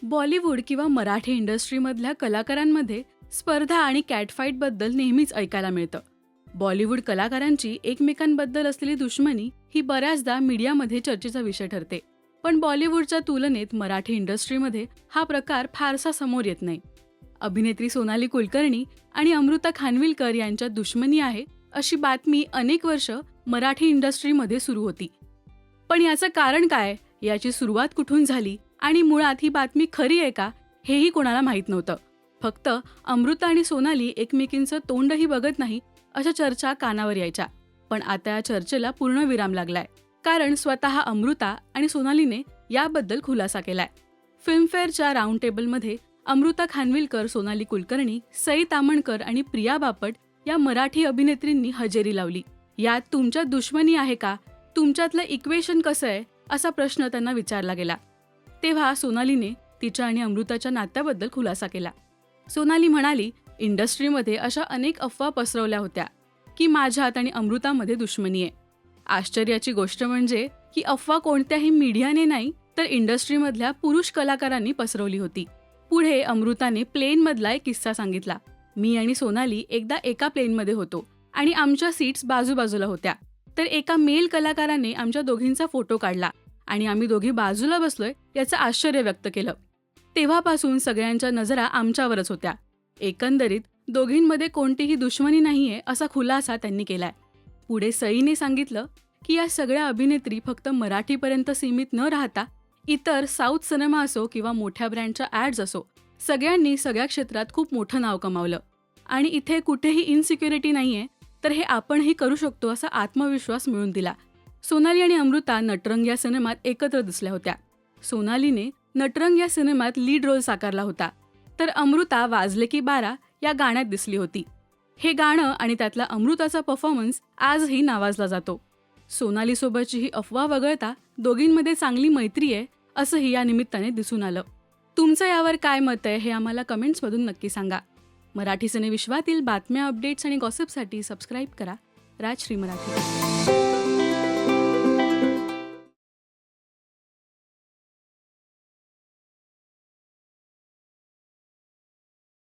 बॉलिवूड किंवा मराठी इंडस्ट्रीमधल्या कलाकारांमध्ये स्पर्धा आणि कॅटफाईटबद्दल नेहमीच ऐकायला मिळतं. बॉलिवूड कलाकारांची एकमेकांबद्दल असलेली दुश्मनी ही बऱ्याचदा मीडियामध्ये चर्चेचा विषय ठरते. पण बॉलिवूडच्या तुलनेत मराठी इंडस्ट्रीमध्ये हा प्रकार फारसा समोर येत नाही. अभिनेत्री सोनाली कुलकर्णी आणि अमृता खानविलकर यांच्यात दुश्मनी आहे अशी बातमी अनेक वर्ष मराठी इंडस्ट्रीमध्ये सुरू होती. पण याचं कारण काय, याची सुरुवात कुठून झाली आणि मुळात ही बातमी खरी आहे का, हेही कोणाला माहीत नव्हतं. फक्त अमृता आणि सोनाली एकमेकींचं तोंडही बघत नाही अशा चर्चा कानावर यायच्या. पण आता या चर्चेला पूर्ण विराम लागलाय, कारण स्वतः अमृता आणि सोनालीने याबद्दल खुलासा केलाय. फिल्मफेअरच्या राऊंड टेबलमध्ये अमृता खानविलकर, सोनाली कुलकर्णी, सई तामणकर आणि प्रिया बापट या मराठी अभिनेत्रींनी हजेरी लावली. यात तुमच्यात दुश्मनी आहे का, तुमच्यातलं इक्वेशन कसं आहे, असा प्रश्न त्यांना विचारला गेला. तेव्हा सोनालीने तिच्या आणि अमृताच्या नात्याबद्दल खुलासा केला. सोनाली म्हणाली, इंडस्ट्रीमध्ये अशा अनेक अफवा पसरवल्या होत्या की माझ्यात आणि अमृतामध्ये दुश्मनी आहे. आश्चर्याची गोष्ट म्हणजे ही अफवा कोणत्याही मीडियाने नाही, तर इंडस्ट्रीमधल्या पुरुष कलाकारांनी पसरवली होती. पुढे अमृताने प्लेनमधला एक किस्सा सांगितला. मी आणि सोनाली एकदा एका प्लेनमध्ये होतो आणि आमच्या सीट्स बाजूबाजूला होत्या. तर एका मेल कलाकाराने आमच्या दोघींचा फोटो काढला आणि आम्ही दोघी बाजूला बसलोय याचं आश्चर्य व्यक्त केलं. तेव्हापासून सगळ्यांच्या नजरा आमच्यावरच होत्या. एकंदरीत दोघींमध्ये कोणतीही दुश्मनी नाहीये असा खुलासा त्यांनी केलाय. पुढे सईने सांगितलं की या सगळ्या अभिनेत्री फक्त मराठीपर्यंत सीमित न राहता इतर साऊथ सिनेमा असो किंवा मोठ्या ब्रँडच्या ॲड्स असो, सगळ्यांनी सगळ्या क्षेत्रात खूप मोठं नाव कमावलं आणि इथे कुठेही इनसिक्युरिटी नाहीये, तर हे आपणही करू शकतो असा आत्मविश्वास मिळवून दिला. सोनाली आणि अमृता नटरंग या सिनेमात एकत्र दिसल्या होत्या. सोनालीने नटरंग या सिनेमात लीड रोल साकारला होता, तर अमृता वाजले की 12 या गाण्यात दिसली होती. हे गाणं आणि त्यातला अमृताचा परफॉर्मन्स आजही नावाजला जातो. सोनालीसोबतची ही अफवा वगळता दोघींमध्ये चांगली मैत्री आहे असंही या निमित्ताने दिसून आलं. तुमचं यावर काय मत आहे हे आम्हाला कमेंट्समधून नक्की सांगा. मराठी सिनेविश्वातील बातम्या, अपडेट्स आणि गॉसिपसाठी सबस्क्राईब करा राजश्री मराठी.